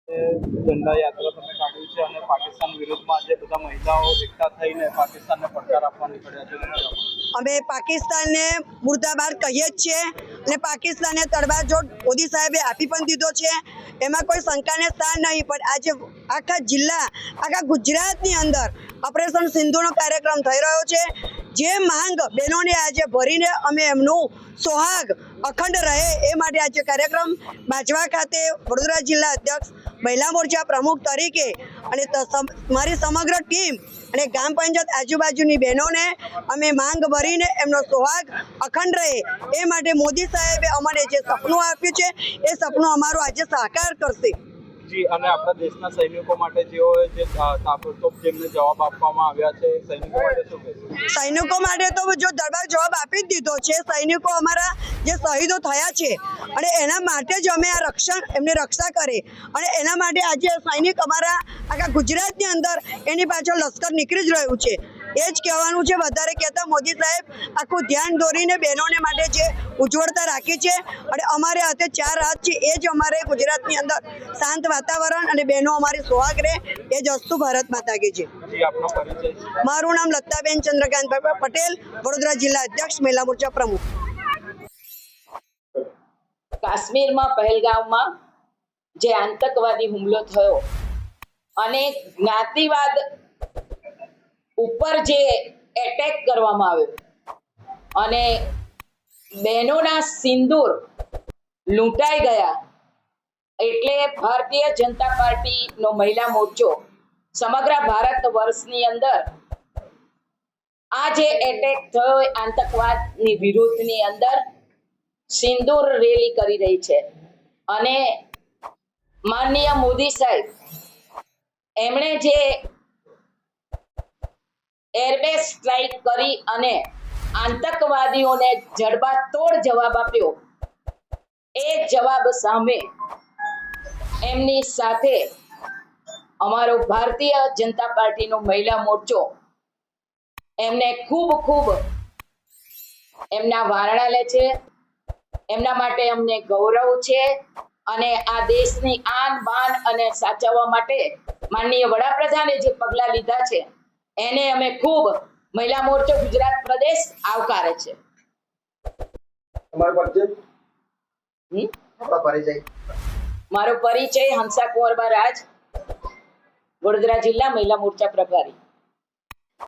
ઝંડા યાત્રા તમે કાઢી છે અને પાકિસ્તાન વિરુદ્ધમાં જે બધા મહિલાઓ એકઠા થઈને પાકિસ્તાનને પડકાર આપવા નીકળ્યા છે। અમે પાકિસ્તાનને મુર્દાબાદ કહીએ જ છીએ અને પાકિસ્તાનને તડબાજોડ મોદી સાહેબે આપી પણ દીધો છે, એમાં કોઈ શંકાને સ્થાન નહીં। પણ આજે આખા જિલ્લા, આખા ગુજરાતની અંદર ઓપરેશન સિંધુનો કાર્યક્રમ થઈ રહ્યો છે। જે માંગ બહેનોને આજે ભરીને અમે એમનું સોહાગ અખંડ રહે એ માટે આજે કાર્યક્રમ બાજવા ખાતે વડોદરા જિલ્લા અધ્યક્ષ મહિલા મોરચા પ્રમુખ તરીકે અને મારી સમગ્ર ટીમ અને ગ્રામ પંચાયત આજુબાજુની બહેનોને અમે માંગ ભરીને એમનો સોહાગ અખંડ રહે એ માટે મોદી સાહેબે અમને જે સપનું આપ્યું છે એ સપનું અમારું આજે સાકાર કરશે। જી, અને આપણા દેશના સૈનિકો માટે જેઓ જે તાબડતોબ જેમને જવાબ આપવામાં આવ્યા છે, સૈનિકો માટે શું કહેશો? સૈનિકો માટે તો જો દરબાર જવાબ આપી જ દીધો છે। સૈનિકો અમારા જે શહીદો થયા છે અને એના માટે જ અમે આ એમની રક્ષા કરે અને એના માટે આજે સૈનિક અમારા આખા ગુજરાતની અંદર એની પાછળ લશ્કર નીકળી જ રહ્યું છે। એ જ કહેવાનું છે, વધારે કહેતા મોદી સાહેબ આખું ધ્યાન દોરીને બહેનોને માટે જે ઉજ્જવળતા રાખી છે અને અમારે હાથે 4 હાથ છે એ જ અમારે ગુજરાતની અંદર શાંત વાતાવરણ અને બહેનો અમારી સોહાગ રહે એ જ વસ્તુ ભારત માતા કી છે। મારું નામ લતાબેન ચંદ્રકાંતભાઈ પટેલ, વડોદરા જિલ્લા અધ્યક્ષ મહિલા મોરચા પ્રમુખ। કાશ્મીરમાં પહેલગામમાં જે આતંકવાદી હુમલો થયો અને જ્ઞાતિવાદ ઉપર જે એટેક કરવામાં આવ્યો અને બહેનોના સિંદૂર લૂંટાઈ ગયા, એટલે ભારતીય જનતા પાર્ટીનો મહિલા મોરચો સમગ્ર ભારત વર્ષની અંદર આ જે એટેક થયો આતંકવાદની વિરુદ્ધની અંદર સિંદૂર રેલી કરી રહી છે અને માનનીય મોદી સાહેબ એમણે જે એરબેઝ સ્ટ્રાઇક કરી અને આતંકવાદીઓને જડબાતોડ જવાબ આપ્યો, એ જવાબ સામે એમની સાથે અમારો ભારતીય જનતા પાર્ટીનો મહિલા મોરચો એમને ખૂબ એમના વારણા લે છે। એમના માટે અમને ગૌરવ છે અને આ દેશની આન બાન અને સાચવવા માટે માનનીય વડાપ્રધાને જે પગલાં લીધા છે એને અમે ખૂબ મહિલા મોરચો ગુજરાત પ્રદેશ આવકારે છે। મારો પરિચય હંસા કુંવરબા રાજ, વડોદરા જિલ્લા મહિલા મોરચા પ્રભારી।